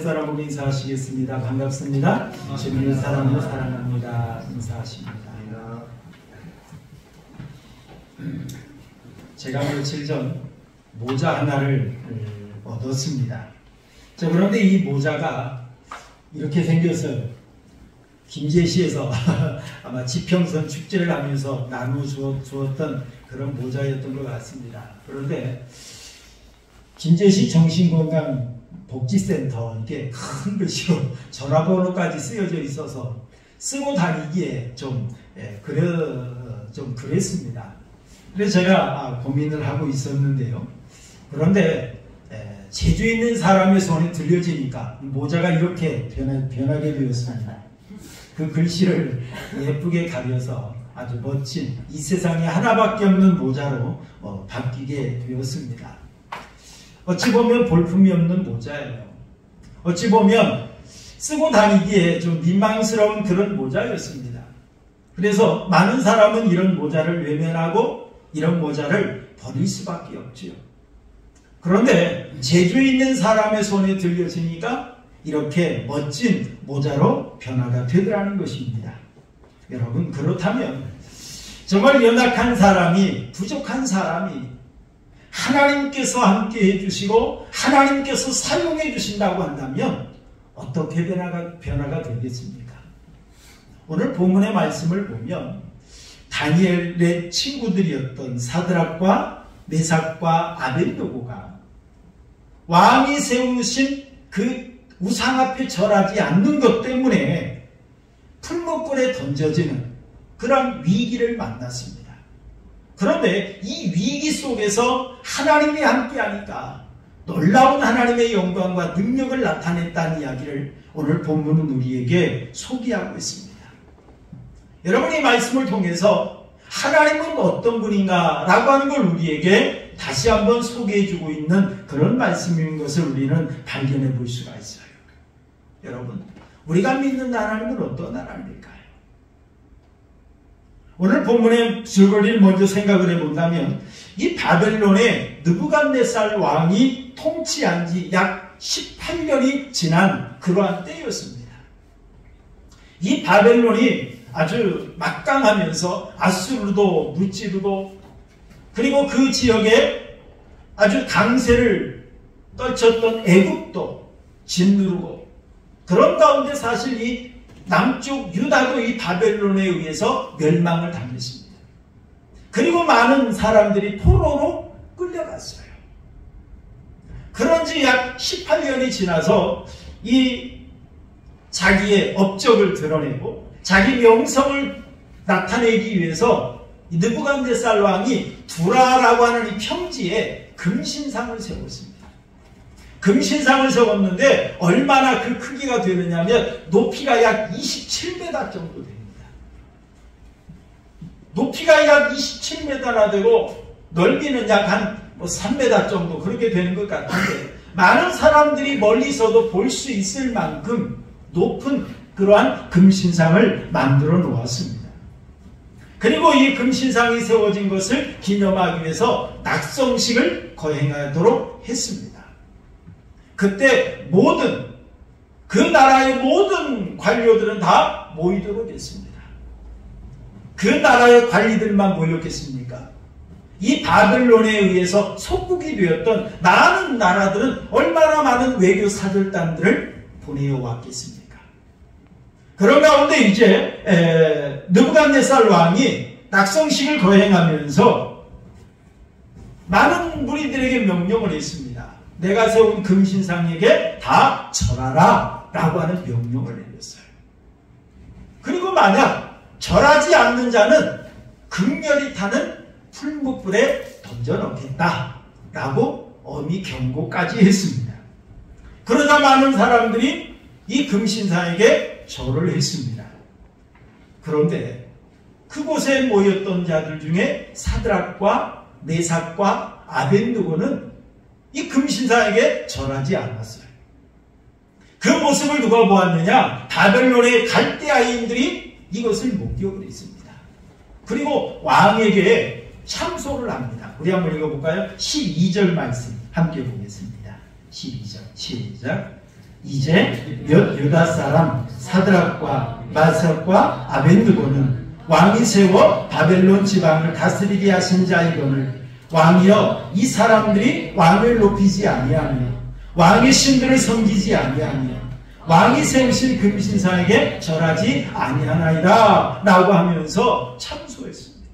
사람으로 인사하시겠습니다. 반갑습니다. 주님의 사랑으로 사랑합니다. 인사하십니다. 제가 며칠 전 모자 하나를 얻었습니다. 자, 그런데 이 모자가 이렇게 생겼어요. 김제시에서 아마 지평선 축제를 하면서 나누어 주었던 그런 모자였던 것 같습니다. 그런데 김제시 정신건강복지센터 이게 큰 글씨로 전화번호까지 쓰여져 있어서 쓰고 다니기에 좀 그랬습니다. 그래서 제가 고민을 하고 있었는데요. 그런데 재주 있는 사람의 손에 들려지니까 모자가 이렇게 변하게 되었습니다. 그 글씨를 예쁘게 가려서 아주 멋진 이 세상에 하나밖에 없는 모자로 바뀌게 되었습니다. 어찌 보면 볼품이 없는 모자예요. 어찌 보면 쓰고 다니기에 좀 민망스러운 그런 모자였습니다. 그래서 많은 사람은 이런 모자를 외면하고 이런 모자를 버릴 수밖에 없지요. 그런데 재주 있는 사람의 손에 들려지니까 이렇게 멋진 모자로 변화가 되더라는 것입니다. 여러분, 그렇다면 정말 연약한 사람이, 부족한 사람이 하나님께서 함께 해주시고 하나님께서 사용해 주신다고 한다면 어떻게 변화가 되겠습니까? 오늘 본문의 말씀을 보면 다니엘의 친구들이었던 사드락과 메삭과 아벳느고가 왕이 세우신 그 우상 앞에 절하지 않는 것 때문에 풀무불에 던져지는 그런 위기를 만났습니다. 그런데 이 위기 속에서 하나님이 함께하니까 놀라운 하나님의 영광과 능력을 나타냈다는 이야기를 오늘 본문은 우리에게 소개하고 있습니다. 여러분의 말씀을 통해서 하나님은 어떤 분인가 라고 하는 걸 우리에게 다시 한번 소개해주고 있는 그런 말씀인 것을 우리는 발견해 볼 수가 있어요. 여러분, 우리가 믿는 하나님은 어떤 하나님일까요? 오늘 본문의 줄거리를 먼저 생각을 해본다면 이 바벨론의 느부갓네살 왕이 통치한 지 약 18년이 지난 그러한 때였습니다. 이 바벨론이 아주 막강하면서 아수르도 무찌르도 그리고 그 지역에 아주 강세를 떨쳤던 애굽도 짓누르고 그런 가운데 사실 이 남쪽 유다도 이 바벨론에 의해서 멸망을 당했습니다. 그리고 많은 사람들이 포로로 끌려갔어요. 그런지 약 18년이 지나서 이 자기의 업적을 드러내고 자기 명성을 나타내기 위해서 이 느부갓네살 왕이 두라라고 하는 이 평지에 금신상을 세웠습니다. 금신상을 세웠는데 얼마나 그 크기가 되느냐면 높이가 약 27m 정도 됩니다. 높이가 약 27m나 되고 넓이는 약 한 3m 정도 그렇게 되는 것 같은데 많은 사람들이 멀리서도 볼 수 있을 만큼 높은 그러한 금신상을 만들어 놓았습니다. 그리고 이 금신상이 세워진 것을 기념하기 위해서 낙성식을 거행하도록 했습니다. 그때 그 나라의 모든 관료들은 다 모이도록 했습니다. 그 나라의 관리들만 모였겠습니까? 이 바벨론에 의해서 속국이 되었던 많은 나라들은 얼마나 많은 외교 사절단들을 보내어 왔겠습니까? 그런 가운데 이제 느부갓네살 왕이 낙성식을 거행하면서 많은 무리들에게 명령을 했습니다. 내가 세운 금신상에게 다 절하라 라고 하는 명령을 내렸어요. 그리고 만약 절하지 않는 자는 극렬히 타는 풀무불에 던져넣겠다 라고 엄히 경고까지 했습니다. 그러자 많은 사람들이 이 금신상에게 절을 했습니다. 그런데 그곳에 모였던 자들 중에 사드락과 메삭과 아벳느고는 이 금신상에게 절하지 않았어요. 그 모습을 누가 보았느냐? 바벨론의 갈대아인들이 이것을 목격을 했습니다. 그리고 왕에게 참소를 합니다. 우리 한번 읽어볼까요? 12절 말씀 함께 보겠습니다. 12절 시작. 이제 몇 유다 사람 사드락과 메삭과 아벤느고는 왕이 세워 바벨론 지방을 다스리게 하신 자이거늘 왕이여 이 사람들이 왕을 높이지 아니하며 왕의 신들을 섬기지 아니하며 왕이 세우신 금신상에게 절하지 아니하나이다 라고 하면서 참소했습니다.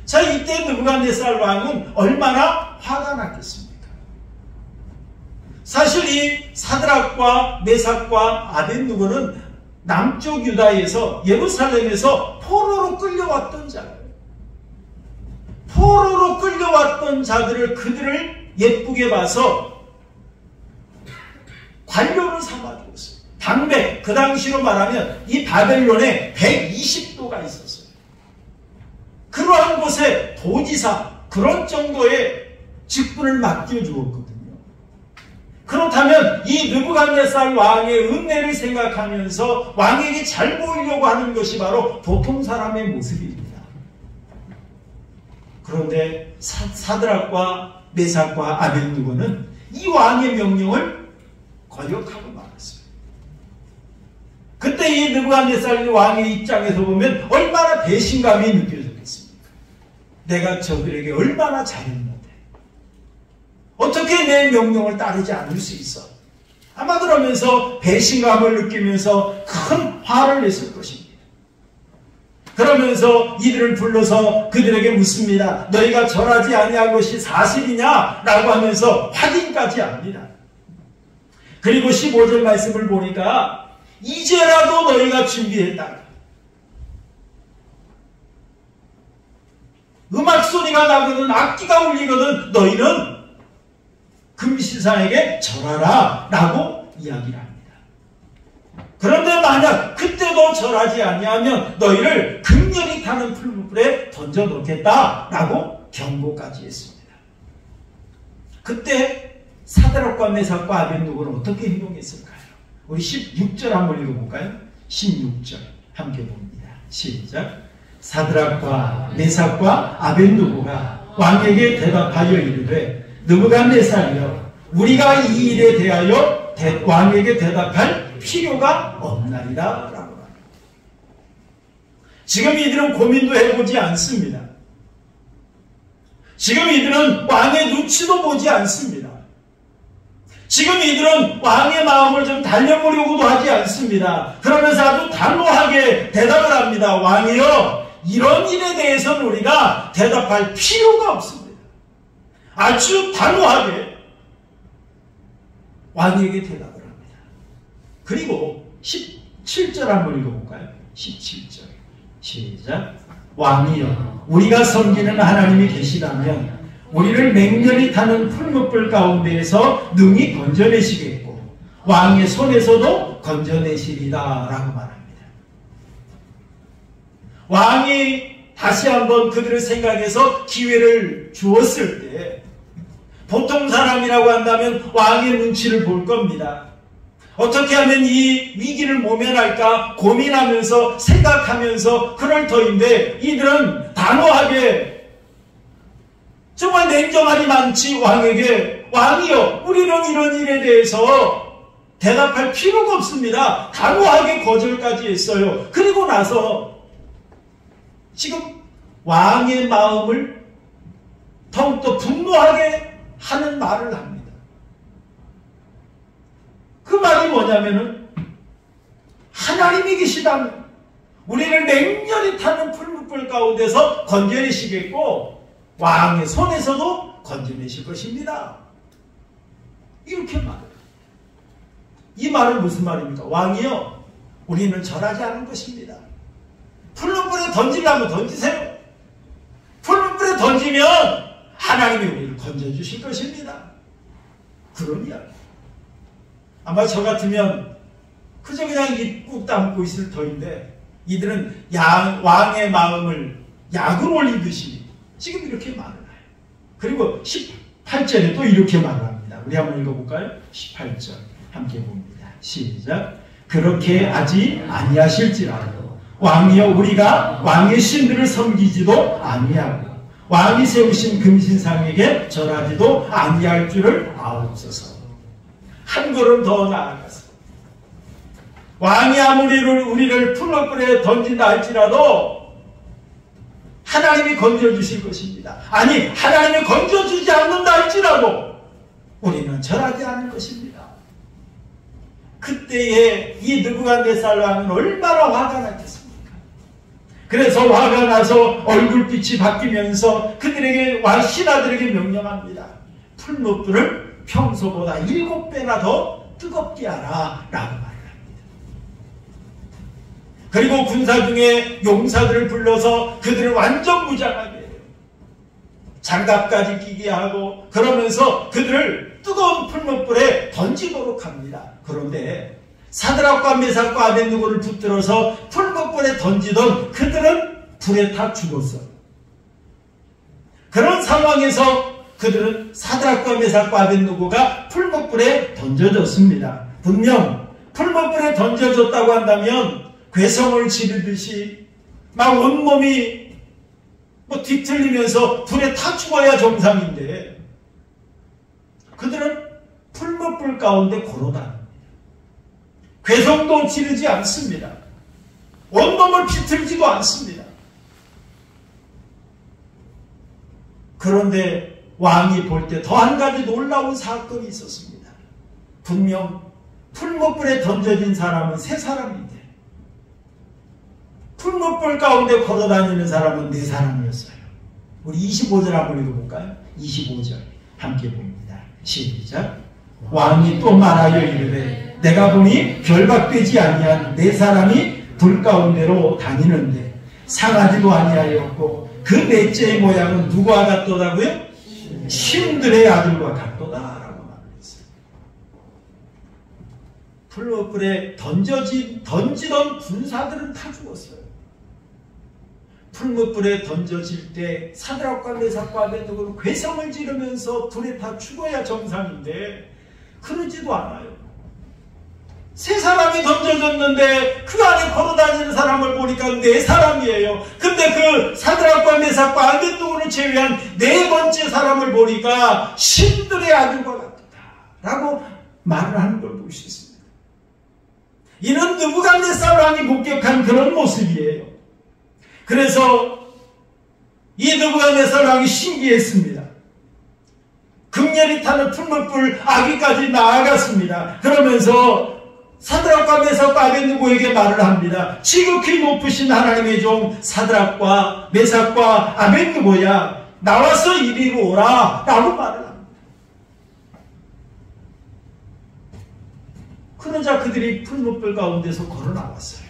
자, 이때 느부갓네살 왕은 얼마나 화가 났겠습니까? 사실 이 사드락과 메삭과 아벤느고는 남쪽 유다에서 예루살렘에서 포로로 끌려왔던 자예요. 포로로 끌려왔던 자들을 그들을 예쁘게 봐서 관료를 삼아주었어요. 방백, 그 당시로 말하면 이 바벨론에 120도가 있었어요. 그러한 곳에 도지사, 그런 정도의 직분을 맡겨주었거든요. 그렇다면 이 느부갓네살 왕의 은혜를 생각하면서 왕에게 잘 보이려고 하는 것이 바로 보통 사람의 모습입니다. 그런데 사드락과 메삭과 아벤느고는 이 왕의 명령을 거역하고 말았어요. 그때 이 느부갓네살 왕의 입장에서 보면 얼마나 배신감이 느껴졌겠습니까? 내가 저들에게 얼마나 잘했는데 어떻게 내 명령을 따르지 않을 수 있어? 아마 그러면서 배신감을 느끼면서 큰 화를 냈을 것입니다. 그러면서 이들을 불러서 그들에게 묻습니다. 너희가 절하지 아니한 것이 사실이냐? 라고 하면서 확인까지 합니다. 그리고 15절 말씀을 보니까 이제라도 너희가 준비했다. 음악 소리가 나거든 악기가 울리거든 너희는 금신상에게 절하라 라고 이야기를 합니다. 그런데 만약 그때도 절하지 아니하면 너희를 극렬히 타는 풀무불에 던져놓겠다 라고 경고까지 했습니다. 그때 사드락과 메삭과 아벤느고는 어떻게 행동했을까요? 우리 16절 한번 읽어볼까요? 16절 함께 봅니다. 시작. 사드락과 메삭과 아벤느고가 왕에게 대답하여 이르되 느부갓네살이여 우리가 이 일에 대하여 왕에게 대답할 필요가 없나이다 라고 합니다. 지금 이들은 고민도 해보지 않습니다. 지금 이들은 왕의 눈치도 보지 않습니다. 지금 이들은 왕의 마음을 좀 달려보려고도 하지 않습니다. 그러면서 아주 단호하게 대답을 합니다. 왕이여 이런 일에 대해서는 우리가 대답할 필요가 없습니다. 아주 단호하게 왕에게 대답을 합니다. 그리고 17절 한번 읽어볼까요? 17절 시작. 왕이여 우리가 섬기는 하나님이 계시다면 우리를 맹렬히 타는 풀무불 가운데에서 능히 건져내시겠고 왕의 손에서도 건져내시리다 라고 말합니다. 왕이 다시 한번 그들을 생각해서 기회를 주었을 때 보통 사람이라고 한다면 왕의 눈치를 볼 겁니다. 어떻게 하면 이 위기를 모면할까 고민하면서 생각하면서 그럴 터인데 이들은 단호하게 정말 냉정하지 않지 왕에게 왕이여 우리는 이런 일에 대해서 대답할 필요가 없습니다. 단호하게 거절까지 했어요. 그리고 나서 지금 왕의 마음을 더욱더 분노하게 하는 말을 합니다. 그 말이 뭐냐면은 하나님이 계시다면 우리를 맹렬히 타는 풀무불 가운데서 건져내시겠고 왕의 손에서도 건져내실 것입니다. 이렇게 말을 합니다. 이 말은 무슨 말입니까? 왕이요 우리는 절하지 않은 것입니다. 풀무불에 던지려면 던지세요. 풀무불에 던지면 하나님이 우리를 건져주실 것입니다. 그런 이야기. 아마 저 같으면 그저 그냥 입 꾹 담고 있을 터인데 이들은 왕의 마음을 약으로 올리듯이 지금 이렇게 말을 해요. 그리고 18절에 또 이렇게 말을 합니다. 우리 한번 읽어볼까요? 18절 함께 봅니다. 시작. 그렇게 하지 아니하실지라도 왕이여 우리가 왕의 신들을 섬기지도 아니하고 왕이 세우신 금신상에게 절하지도 아니할 줄을 아옵소서. 한 걸음 더 나아가서 왕이 아무리 우리를 풀무불에 던진다 할지라도 하나님이 건져주실 것입니다. 아니, 하나님이 건져주지 않는다 할지라도 우리는 절하지 않을 것입니다. 그때에 이 느부갓네살 왕은 얼마나 화가 났겠습니까? 그래서 화가 나서 얼굴빛이 바뀌면서 그들에게, 신하들에게 명령합니다. 풀무불을 평소보다 7배나 더 뜨겁게 하라 라고 말을 합니다. 그리고 군사 중에 용사들을 불러서 그들을 완전 무장하게 해요. 장갑까지 끼게 하고 그러면서 그들을 뜨거운 풀무불에 던지도록 합니다. 그런데 사드락과 메삭과 아벳느고를 붙들어서 풀무불에 던지던 그들은 불에 타 죽었어요. 그런 상황에서 그들은 사드락과 메삭과 아벳느고가 풀무불에 던져졌습니다. 분명 풀무불에 던져졌다고 한다면 괴성을 지르듯이 막 온몸이 뒤틀리면서 불에 타 죽어야 정상인데 그들은 풀무불 가운데 걸어다닙니다. 괴성도 지르지 않습니다. 온몸을 비틀지도 않습니다. 그런데 왕이 볼 때 더 한 가지 놀라운 사건이 있었습니다. 분명 풀무불에 던져진 사람은 3사람인데 풀무불 가운데 걸어다니는 사람은 4사람이었어요. 우리 25절 한번 읽어볼까요? 25절 함께 봅니다. 시작. 왕이 또 말하여 이르되 내가 보니 결박되지 아니한 4사람이 불 가운데로 다니는데 상하지도 아니하였고 그 넷째의 모양은 누구와 같도다고요? 신들의 아들과 같도다 라고 말했어요. 풀무불에 던지던 군사들은 다 죽었어요. 풀무불에 던져질 때 사드락과 메삭과 아벳느고는 괴성을 지르면서 불에 다 죽어야 정상인데 그러지도 않아요. 3사람이 던져졌는데 그 안에 걸어다니는 사람을 보니까 4사람이에요. 근데 그 사드락과 메삭과 아벳느고를 제외한 4번째 사람을 보니까 신들의 아들과 같다 라고 말을 하는 걸 볼 수 있습니다. 이는 느부갓네살 왕이 목격한 그런 모습이에요. 그래서 이 느부갓네살 왕이 신기했습니다. 극렬히 타는 풀무불 아기까지 나아갔습니다. 그러면서 사드락과 메삭과 아벳느고에게 말을 합니다. 지극히 높으신 하나님의 종 사드락과 메삭과 아벳느고야 나와서 이리로 오라 라고 말을 합니다. 그러자 그들이 풀무불 가운데서 걸어 나왔어요.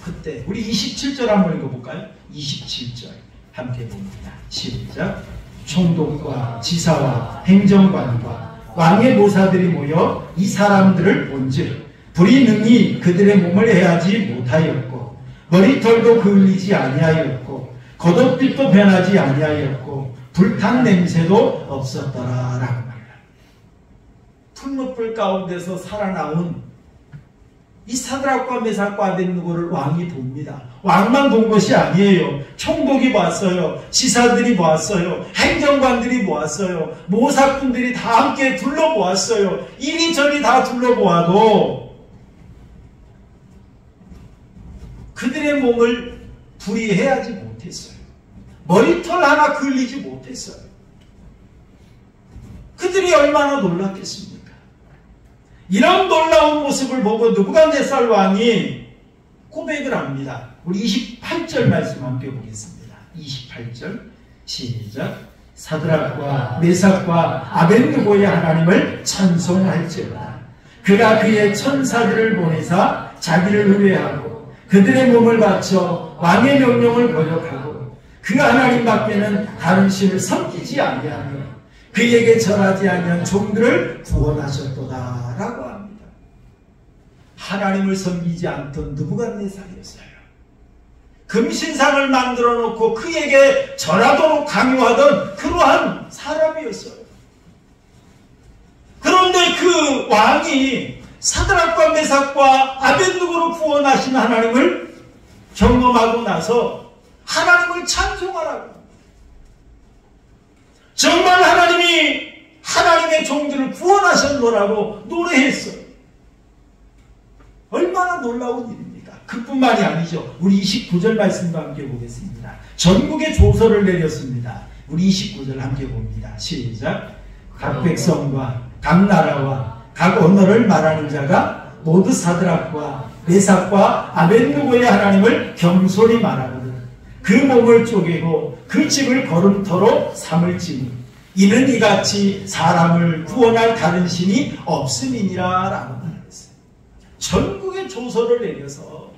그때 우리 27절 한번 읽어볼까요? 27절 함께 봅니다. 시작. 총독과 지사와 행정관과 왕의 모사들이 모여 이 사람들을 본즉 불이 능히 그들의 몸을 해하지 못하였고 머리털도 그을리지 아니하였고 겉옷빛도 변하지 아니하였고 불탄 냄새도 없었더라 라고 말합니다. 풀무불 가운데서 살아나온 이 사드락과 메삭과 아벳느고를 왕이 봅니다. 왕만 본 것이 아니에요. 총독이 보았어요. 지사들이 보았어요. 행정관들이 보았어요. 모사꾼들이 다 함께 둘러보았어요. 이리저리 다 둘러보아도 그들의 몸을 불이 해하지 못했어요. 머리털 하나 그을리지 못했어요. 그들이 얼마나 놀랐겠습니까? 이런 놀라운 모습을 보고 느부갓네살 왕이 고백을 합니다. 우리 28절 말씀 함께 보겠습니다. 28절 시작. 사드락과 메삭과 아벳느고의 하나님을 찬송할지어다. 그가 그의 천사들을 보내사 자기를 의뢰하고 그들의 몸을 바쳐 왕의 명령을 거역하고 그 하나님밖에는 다른 신을 섬기지 아니하며 그에게 절하지 아니한 종들을 구원하셨도다 라고 합니다. 하나님을 섬기지 않던 느부갓네살이었어요. 금신상을 만들어 놓고 그에게 절하도록 강요하던 그러한 사람이었어요. 그런데 그 왕이 사드락과 메삭과 아벳느고를 구원하신 하나님을 경험하고 나서 하나님을 찬송하라고. 정말 하나님이 하나님의 종들을 구원하셨노라고 노래했어요. 얼마나 놀라운 일입니까? 그뿐만이 아니죠. 우리 29절 말씀도 함께 보겠습니다. 전국에 조서를 내렸습니다. 우리 29절 함께 봅니다. 시작. 각 백성과 각 나라와 각 언어를 말하는 자가 모두 사드락과 메삭과 아벳느고의 하나님을 경솔히 말하거든 그 몸을 쪼개고 그 집을 거름터로 삼을지니 이는 이같이 사람을 구원할 다른 신이 없음이니라 라고 말했어요. 전국에 조서를 내려서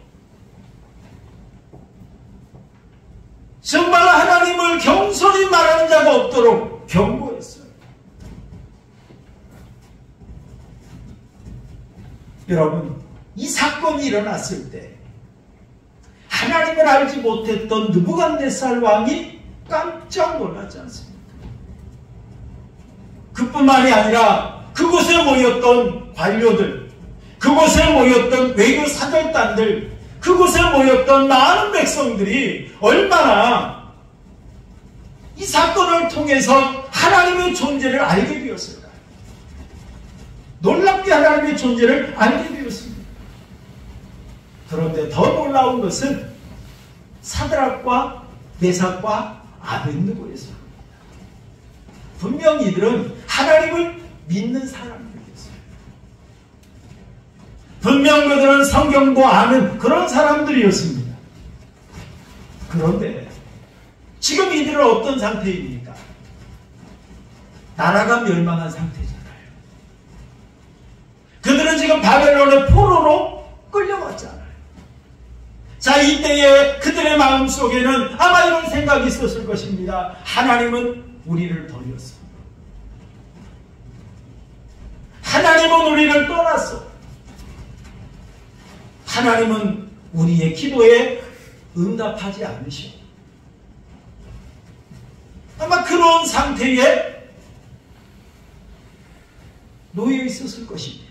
정말 하나님을 경솔히 말하는 자가 없도록 경고했어요. 여러분, 이 사건이 일어났을 때 하나님을 알지 못했던 느부갓네살 왕이 깜짝 놀랐지 않습니까? 그뿐만이 아니라 그곳에 모였던 관료들, 그곳에 모였던 외교 사절단들, 그곳에 모였던 많은 백성들이 얼마나 이 사건을 통해서 하나님의 존재를 알게 되었을까요? 놀랍게 하나님의 존재를 알게 되었습니다. 그런데 더 놀라운 것은 사드락과 메삭과 아벳느고였습니다. 분명히 이들은 하나님을 믿는 사람들이었어요. 분명 그들은 성경도 아는 그런 사람들이었습니다. 그런데 지금 이들은 어떤 상태입니까? 나라가 멸망한 상태잖아요. 그들은 지금 바벨론의 포로로 끌려왔잖아요. 자, 이때에 그들의 마음속에는 아마 이런 생각이 있었을 것입니다. 하나님은 우리를 버렸어. 하나님은 우리를 떠났어. 하나님은 우리의 기도에 응답하지 않으셔. 아마 그런 상태에 놓여 있었을 것입니다.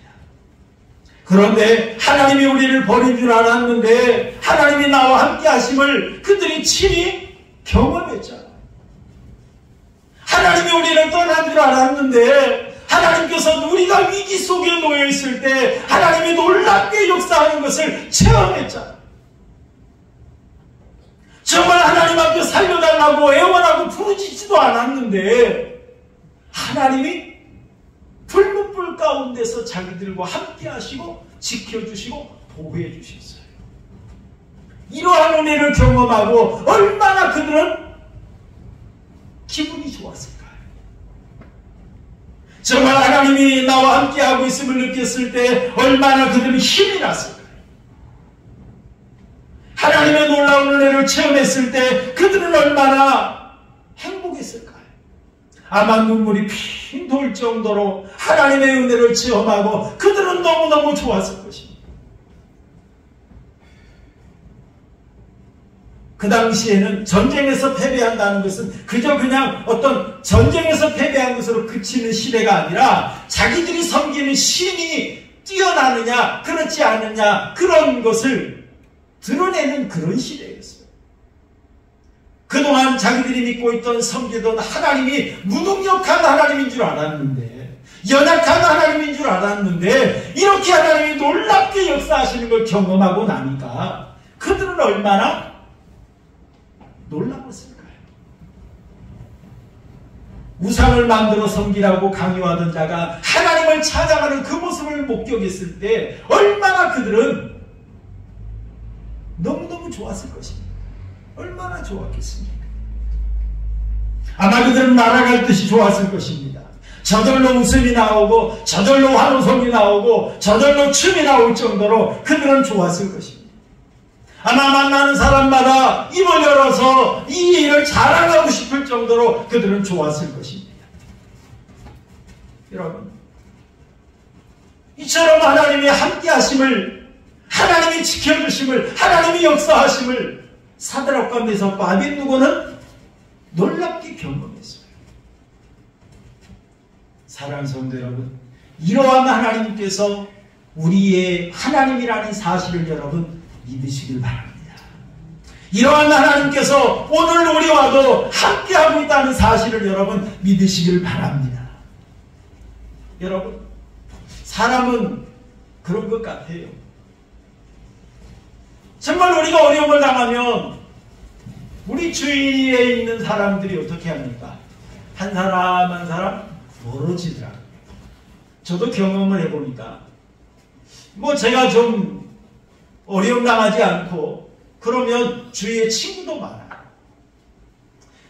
그런데 하나님이 우리를 버린 줄 알았는데 하나님이 나와 함께 하심을 그들이 친히 경험했잖아요. 하나님이 우리를 떠난 줄 알았는데 하나님께서 우리가 위기 속에 놓여 있을 때 하나님이 놀랍게 역사하는 것을 체험했잖아요. 정말 하나님 앞에 살려달라고 애원하고 부르짖지도 않았는데 하나님이 불문불 가운데서 자기들과 함께 하시고 지켜주시고 보호해 주셨어요. 이러한 은혜를 경험하고 얼마나 그들은 기분이 좋았을까요? 정말 하나님이 나와 함께 하고 있음을 느꼈을 때 얼마나 그들은 힘이 났을까요? 하나님의 놀라운 은혜를 체험했을 때 그들은 얼마나 행복했을까요? 아마 눈물이 핑 돌 정도로 하나님의 은혜를 체험하고 그들은 너무너무 좋았을 것입니다. 그 당시에는 전쟁에서 패배한다는 것은 그저 그냥 어떤 전쟁에서 패배한 것으로 그치는 시대가 아니라 자기들이 섬기는 신이 뛰어나느냐 그렇지 않느냐 그런 것을 드러내는 그런 시대였어요. 그동안 자기들이 믿고 있던 섬기던 하나님이 무능력한 하나님인 줄 알았는데 연약한 하나님인 줄 알았는데 이렇게 하나님이 놀랍게 역사하시는 걸 경험하고 나니까 그들은 얼마나 놀라웠을까요? 우상을 만들어 섬기라고 강요하던 자가 하나님을 찾아가는 그 모습을 목격했을 때 얼마나 그들은 너무너무 좋았을 것입니다. 얼마나 좋았겠습니까? 아마 그들은 날아갈 듯이 좋았을 것입니다. 저절로 웃음이 나오고 저절로 환호성이 나오고 저절로 춤이 나올 정도로 그들은 좋았을 것입니다. 아마 만나는 사람마다 입을 열어서 이 일을 자랑하고 싶을 정도로 그들은 좋았을 것입니다. 여러분, 이처럼 하나님이 함께 하심을, 하나님이 지켜주심을, 하나님이 역사하심을 사드락과 메삭과 아벳느고는 놀랍게 경험했어요. 사랑하는 성도 여러분, 이러한 하나님께서 우리의 하나님이라는 사실을 여러분 믿으시길 바랍니다. 이러한 하나님께서 오늘 우리와도 함께하고 있다는 사실을 여러분 믿으시길 바랍니다. 여러분, 사람은 그런 것 같아요. 정말 우리가 어려움을 당하면 우리 주위에 있는 사람들이 어떻게 합니까? 한 사람 한 사람 멀어지더라고요. 저도 경험을 해보니까 뭐 제가 좀 어려움 당하지 않고 그러면 주위에 친구도 많아요.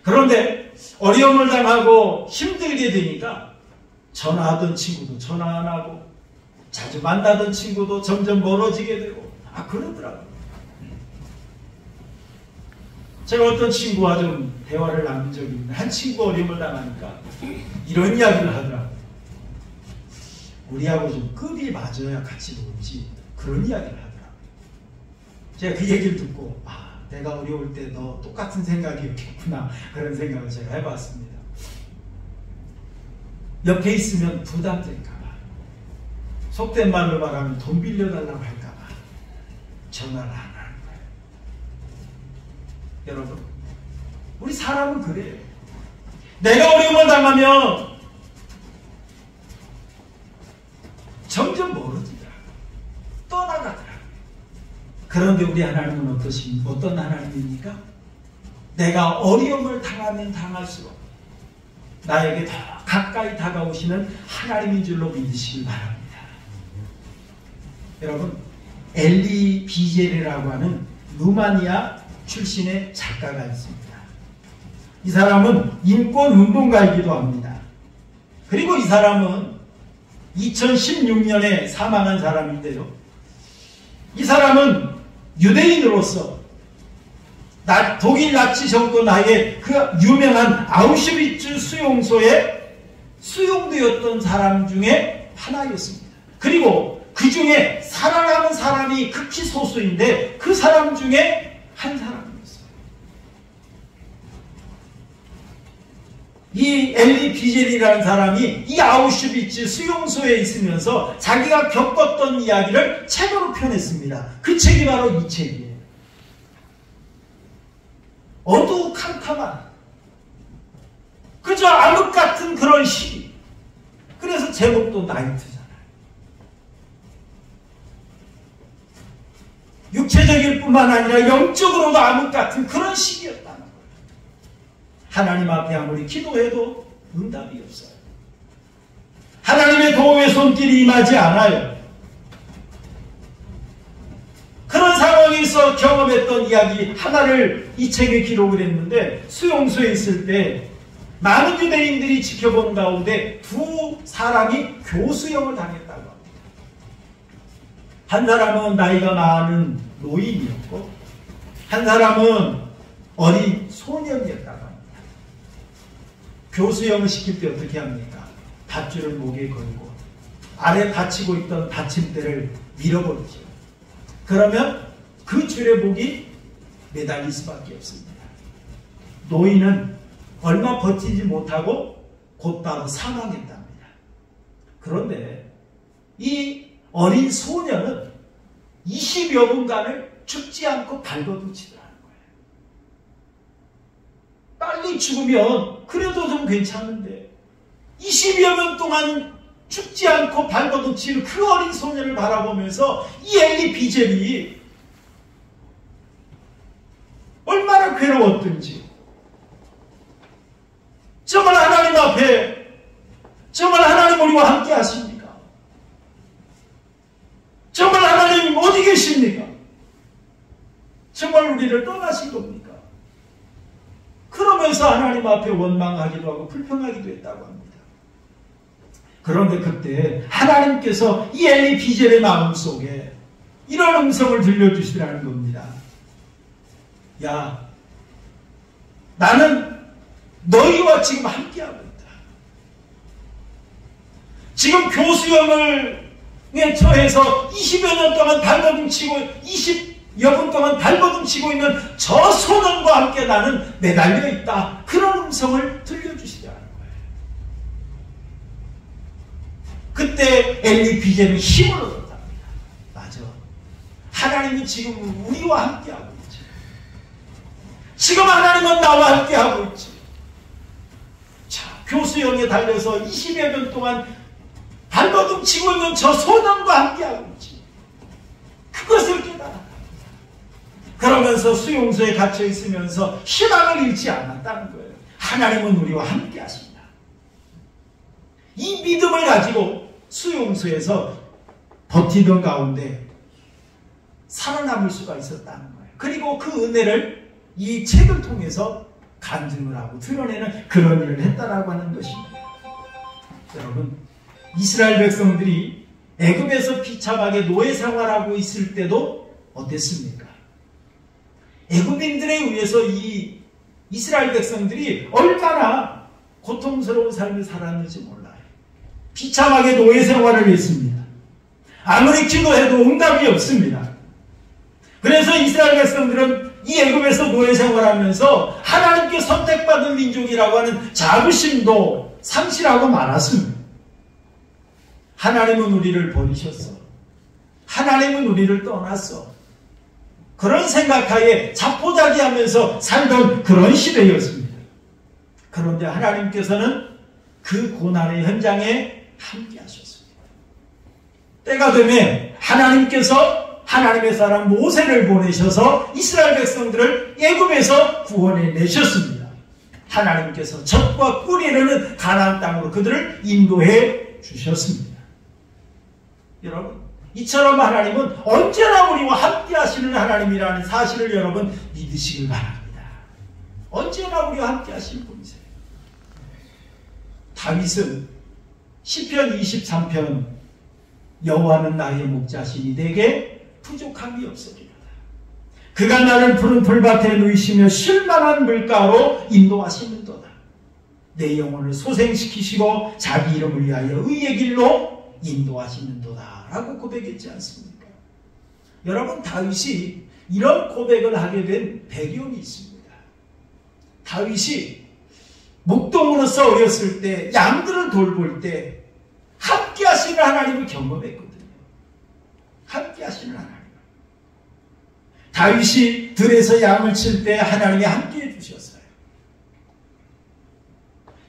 그런데 어려움을 당하고 힘들게 되니까 전화하던 친구도 전화 안 하고 자주 만나던 친구도 점점 멀어지게 되고 그러더라고요. 제가 어떤 친구와 좀 대화를 나눈 적이 있는데 한 친구 어려움을 당하니까 이런 이야기를 하더라고요. 우리하고 좀 급이 맞아야 같이 놀지, 그런 이야기를 하더라고요. 제가 그 얘기를 듣고 내가 어려울 때 너 똑같은 생각이었겠구나, 그런 생각을 제가 해봤습니다. 옆에 있으면 부담될까봐, 속된 말로 말하면 돈 빌려달라고 할까봐 전화를 안 하는 거예요. 여러분, 우리 사람은 그래요. 내가 어려움을 당하면 점점 멀어지더라고요. 떠나가더라고요. 그런데 우리 하나님은 어떤 하나님입니까? 내가 어려움을 당하면 당할수록 나에게 더 가까이 다가오시는 하나님인 줄로 믿으시길 바랍니다. 여러분, 엘리 비젤이라고 하는 루마니아 출신의 작가가 있습니다. 이 사람은 인권운동가이기도 합니다. 그리고 이 사람은 2016년에 사망한 사람인데요. 이 사람은 유대인으로서 독일 나치 정권 하에 그 유명한 아우슈비츠 수용소에 수용되었던 사람 중에 하나였습니다. 그리고 그 중에 살아남은 사람이 극히 소수인데 그 사람 중에 한 사람이었어요. 이 엘리 비젤이라는 사람이 이 아우슈비츠 수용소에 있으면서 자기가 겪었던 이야기를 책으로 펴냈습니다. 그 책이 바로 이 책이에요. 어두컴컴한 그저 암흑 같은 그런 시기. 그래서 제목도 나이트잖아요. 육체적일 뿐만 아니라 영적으로도 암흑 같은 그런 시기였다는 거예요. 하나님 앞에 아무리 기도해도 응답이 없어요. 하나님의 도움의 손길이 임하지 않아요. 그런 상황에서 경험했던 이야기 하나를 이 책에 기록을 했는데, 수용소에 있을 때 많은 유대인들이 지켜보는 가운데 두 사람이 교수형을 당했다고 합니다. 한 사람은 나이가 많은 노인이었고 한 사람은 어린 소년이었다고 합니다. 교수형을 시킬 때 어떻게 합니까? 밧줄을 목에 걸고 아래 받치고 있던 받침대를 밀어버리죠. 그러면 그 줄에 목이 매달릴 수밖에 없습니다. 노인은 얼마 버티지 못하고 곧바로 사망했답니다. 그런데 이 어린 소년은 20여 분간을 죽지 않고 발버둥치더라는 거예요. 빨리 죽으면 그래도 좀 괜찮은데 20여 분 동안 죽지 않고 발버둥치는 그 어린 소년을 바라보면서 이 엘리 비젤이 얼마나 괴로웠던지, 정말 하나님 앞에 정말 하나님 우리와 함께 하십니까? 정말 하나님 어디 계십니까? 정말 우리를 떠나신 겁니까? 그러면서 하나님 앞에 원망하기도 하고 불평하기도 했다고 합니다. 그런데 그때 하나님께서 이 엘리 비젤의 마음속에 이런 음성을 들려주시라는 겁니다. 야, 나는 너희와 지금 함께하고 있다. 지금 교수형을 처해서 20여 년 동안 발버둥치고 20여 분 동안 발버둥치고 있는 저 소년과 함께 나는 매달려 있다. 그런 음성을 들려주시라는 거예요. 그때 엘리 비젤은 힘을 얻었답니다. 맞아. 하나님이 지금 우리와 함께하고 있지. 지금 하나님은 나와 함께하고 있지. 자, 교수형에 달려서 20여 년 동안 발버둥 치고 있는 저 소년과 함께하고 있지. 그것을 깨달아. 그러면서 수용소에 갇혀 있으면서 희망을 잃지 않았다는 거예요. 하나님은 우리와 함께 하신다. 이 믿음을 가지고 수용소에서 버티던 가운데 살아남을 수가 있었다는 거예요. 그리고 그 은혜를 이 책을 통해서 간증을 하고 드러내는 그런 일을 했다라고 하는 것입니다. 여러분, 이스라엘 백성들이 애굽에서 비참하게 노예 생활하고 있을 때도 어땠습니까? 애굽인들에 의해서 이 이스라엘 백성들이 얼마나 고통스러운 삶을 살았는지 몰라요. 비참하게 노예 생활을 했습니다. 아무리 기도해도 응답이 없습니다. 그래서 이스라엘 백성들은 이 애굽에서 노예 생활하면서 하나님께 선택받은 민족이라고 하는 자부심도 상실하고 말았습니다. 하나님은 우리를 버리셨어. 하나님은 우리를 떠났어. 그런 생각하에 자포자기하면서 살던 그런 시대였습니다. 그런데 하나님께서는 그 고난의 현장에 함께 하셨습니다. 때가 되면 하나님께서 하나님의 사람 모세를 보내셔서 이스라엘 백성들을 애굽에서 구원해 내셨습니다. 하나님께서 젖과 꿀이 흐르는 가나안 땅으로 그들을 인도해 주셨습니다. 여러분, 이처럼 하나님은 언제나 우리와 함께 하시는 하나님이라는 사실을 여러분 믿으시길 바랍니다. 언제나 우리와 함께 하시는 분이세요. 다윗은 시편 23편 여호와는 나의 목자시니 내게 부족함이 없으리로다. 그가 나를 푸른 풀밭에 누이시며 쉴만한 물가로 인도하시는도다. 내 영혼을 소생시키시고 자기 이름을 위하여 의의 길로 인도하시는도다 라고 고백했지 않습니까? 여러분, 다윗이 이런 고백을 하게 된 배경이 있습니다. 다윗이 목동으로서 어렸을 때 양들을 돌볼 때 함께 하시는 하나님을 경험했거든요. 함께 하시는 하나님. 다윗이 들에서 양을 칠 때 하나님이 함께 해주셨어요.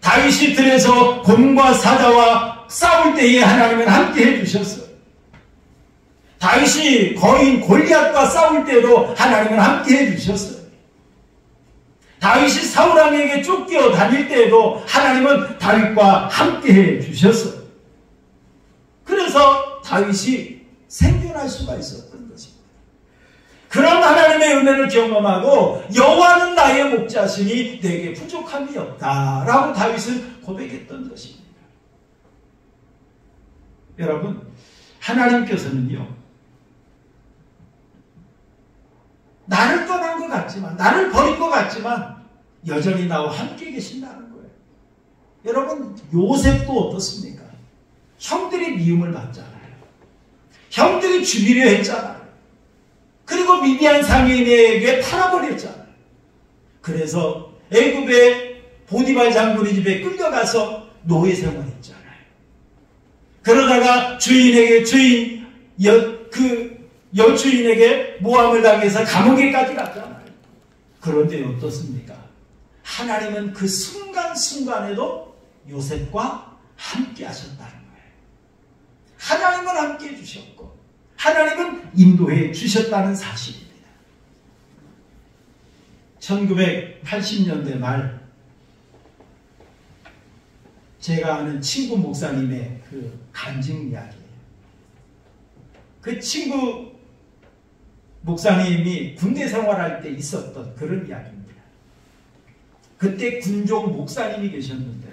다윗이 들에서 곰과 사자와 싸울 때에 하나님은 함께 해주셨어요. 다윗이 거인 골리앗과 싸울 때도 하나님은 함께 해주셨어요. 다윗이 사울왕에게 쫓겨 다닐 때에도 하나님은 다윗과 함께 해주셨어요. 그래서 다윗이 생존할 수가 있었던 것입니다. 그런 하나님의 은혜를 경험하고 여호와는 나의 목자시니 내게 부족함이 없다라고 다윗은 고백했던 것입니다. 여러분, 하나님께서는요, 나를 떠난 것 같지만, 나를 버린 것 같지만 여전히 나와 함께 계신다는 거예요. 여러분, 요셉도 어떻습니까? 형들이 미움을 받잖아요. 형들이 죽이려 했잖아요. 그리고 미디안 상인에게 팔아버렸잖아요. 그래서 애굽의 보디발 장군의 집에 끌려가서 노예 생활했잖아요. 그러다가 여주인에게 모함을 당해서 감옥에까지 갔잖아요. 그런데 어떻습니까? 하나님은 그 순간순간에도 요셉과 함께 하셨다는 거예요. 하나님은 함께 해주셨고 하나님은 인도해 주셨다는 사실입니다. 1980년대 말 제가 아는 친구 목사님의 그 간증 이야기예요. 그 친구 목사님이 군대 생활할 때 있었던 그런 이야기입니다. 그때 군종 목사님이 계셨는데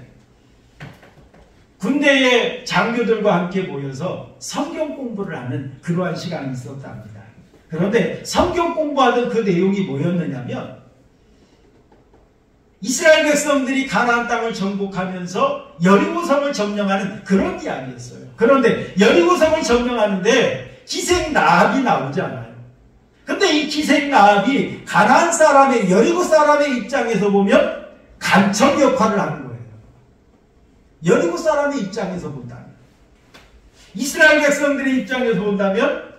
군대의 장교들과 함께 모여서 성경 공부를 하는 그러한 시간이 있었답니다. 그런데 성경 공부하던 그 내용이 뭐였느냐면 이스라엘 백성들이 가나안 땅을 정복하면서 여리고성을 점령하는 그런 이야기였어요. 그런데 여리고성을 점령하는데 기생 라합이 나오잖아요. 근데 이 기생 라합이 가나안 사람의 여리고 사람의 입장에서 보면 간첩 역할을 하는 거예요. 여리고 사람의 입장에서 본다면, 이스라엘 백성들의 입장에서 본다면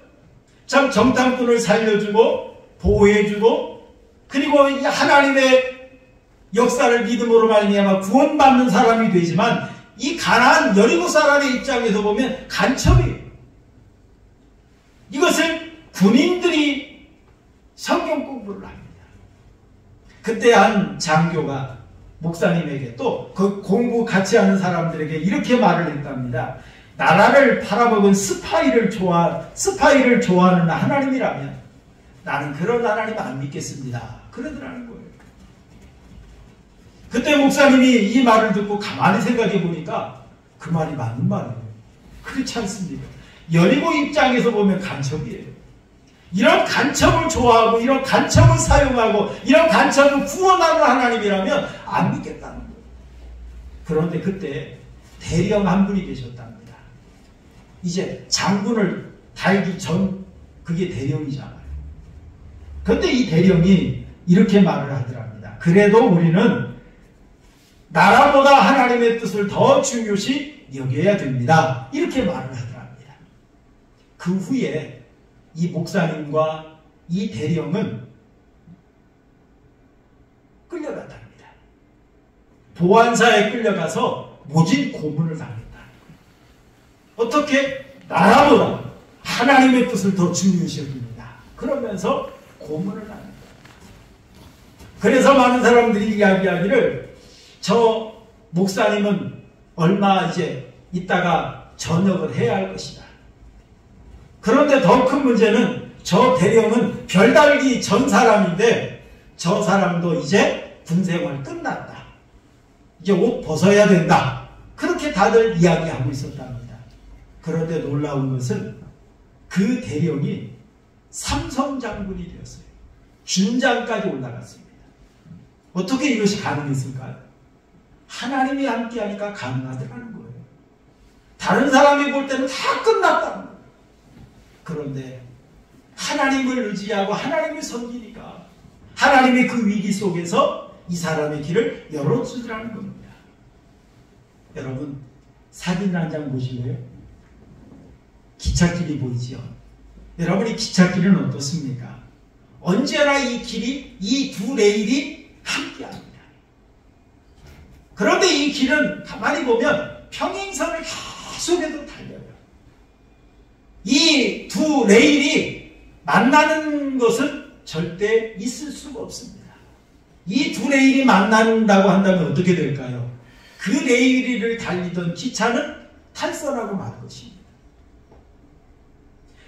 참 정탐꾼을 살려주고 보호해주고 그리고 하나님의 역사를 믿음으로 말미암아 구원받는 사람이 되지만 이 가나안 여리고 사람의 입장에서 보면 간첩이에요. 이것을 군인들이 성경 공부를 합니다. 그때 한 장교가 목사님에게 또 그 공부 같이 하는 사람들에게 이렇게 말을 했답니다. 나라를 팔아먹은 스파이를 좋아하는 하나님이라면 나는 그런 하나님 안 믿겠습니다. 그러더라는 거예요. 그때 목사님이 이 말을 듣고 가만히 생각해 보니까 그 말이 맞는 말이에요. 그렇지 않습니까? 여리고 입장에서 보면 간첩이에요. 이런 간첩을 좋아하고 이런 간첩을 사용하고 이런 간첩을 구원하는 하나님이라면 안 믿겠다는 거예요. 그런데 그때 대령 한 분이 계셨답니다. 이제 장군을 달기 전 그게 대령이잖아요. 그런데 이 대령이 이렇게 말을 하더랍니다. 그래도 우리는 나라보다 하나님의 뜻을 더 중요시 여겨야 됩니다. 이렇게 말을 하더랍니다. 그 후에 이 목사님과 이 대령은 끌려갔답니다. 보안사에 끌려가서 모진 고문을 당했다. 어떻게? 나라보다 하나님의 뜻을 더 중요시 여깁니다. 그러면서 고문을 당했다. 그래서 많은 사람들이 이야기하기를 저 목사님은 얼마 이제 있다가 전역을 해야 할 것이다. 그런데 더 큰 문제는 저 대령은 별달기 전 사람인데 저 사람도 이제 군생활 끝났다. 이제 옷 벗어야 된다. 그렇게 다들 이야기하고 있었답니다. 그런데 놀라운 것은 그 대령이 삼성 장군이 되었어요. 준장까지 올라갔습니다. 어떻게 이것이 가능했을까요? 하나님이 함께하니까 가능하더라는 거예요. 다른 사람이 볼 때는 다 끝났다는 거예요. 그런데 하나님을 의지하고 하나님을 섬기니까 하나님의 그 위기 속에서 이 사람의 길을 열어주더라는 겁니다. 여러분 사진 한 장 보실래요? 기찻길이 보이죠? 여러분 이 기찻길은 어떻습니까? 언제나 이 길이 이 두 레일이 함께합니다. 그런데 이 길은 가만히 보면 평행선을 계속해서 달려요. 이 두 레일이 만나는 것은 절대 있을 수가 없습니다. 이 두 레일이 만난다고 한다면 어떻게 될까요? 그 레일을 달리던 기차는 탈선하고 말 것입니다.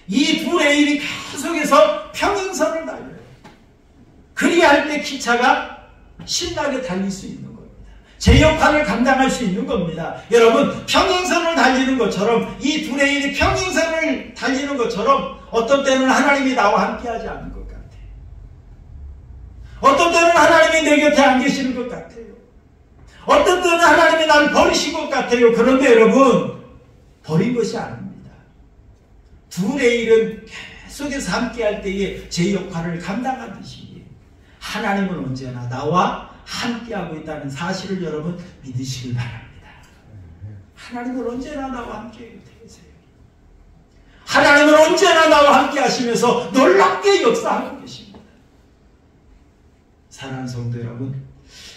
이 두 레일이 계속해서 평행선을 달려요. 그리할 때 기차가 신나게 달릴 수 있는 겁니다. 제 역할을 감당할 수 있는 겁니다. 여러분 평행선을 달리는 것처럼 이 두 레일이 평행선을 달리는 것처럼 어떤 때는 하나님이 나와 함께하지 않는 것 같아요. 어떤 때는 하나님이 내 곁에 안 계시는 것 같아요. 어떤 때는 하나님이 나를 버리신 것 같아요. 그런데 여러분 버린 것이 아닙니다. 두 레일은 계속해서 함께할 때에 제 역할을 감당하듯이 하나님은 언제나 나와 함께하고 있다는 사실을 여러분 믿으시길 바랍니다. 하나님은 언제나 나와 함께 계세요. 하나님은 언제나 나와 함께 하시면서 놀랍게 역사하고 계십니다. 사랑하는 성도 여러분,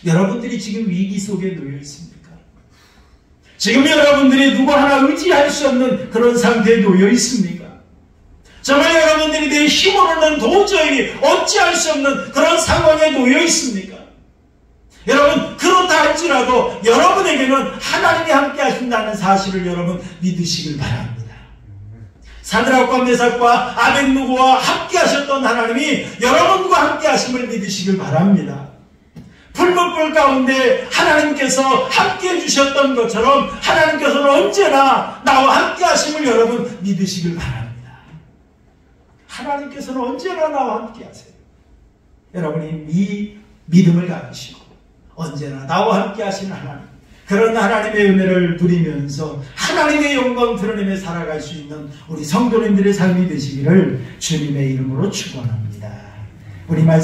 여러분들이 지금 위기 속에 놓여 있습니까? 지금 여러분들이 누구 하나 의지할 수 없는 그런 상태에 놓여 있습니까? 정말 여러분들이 내 힘으로는 도저히 어찌할 수 없는 그런 상황에 놓여 있습니까? 여러분 그렇다 할지라도 여러분에게는 하나님이 함께 하신다는 사실을 여러분 믿으시길 바랍니다. 사드락과 메삭과 아벳느고와 함께 하셨던 하나님이 여러분과 함께 하심을 믿으시길 바랍니다. 불못불 가운데 하나님께서 함께 해주셨던 것처럼 하나님께서는 언제나 나와 함께 하심을 여러분 믿으시길 바랍니다. 하나님께서는 언제나 나와 함께 하세요. 여러분이 이 믿음을 가지시고 언제나 나와 함께 하시는 하나님, 그런 하나님의 은혜를 누리면서 하나님의 영광 드러내며 살아갈 수 있는 우리 성도님들의 삶이 되시기를 주님의 이름으로 축원합니다. 우리 말씀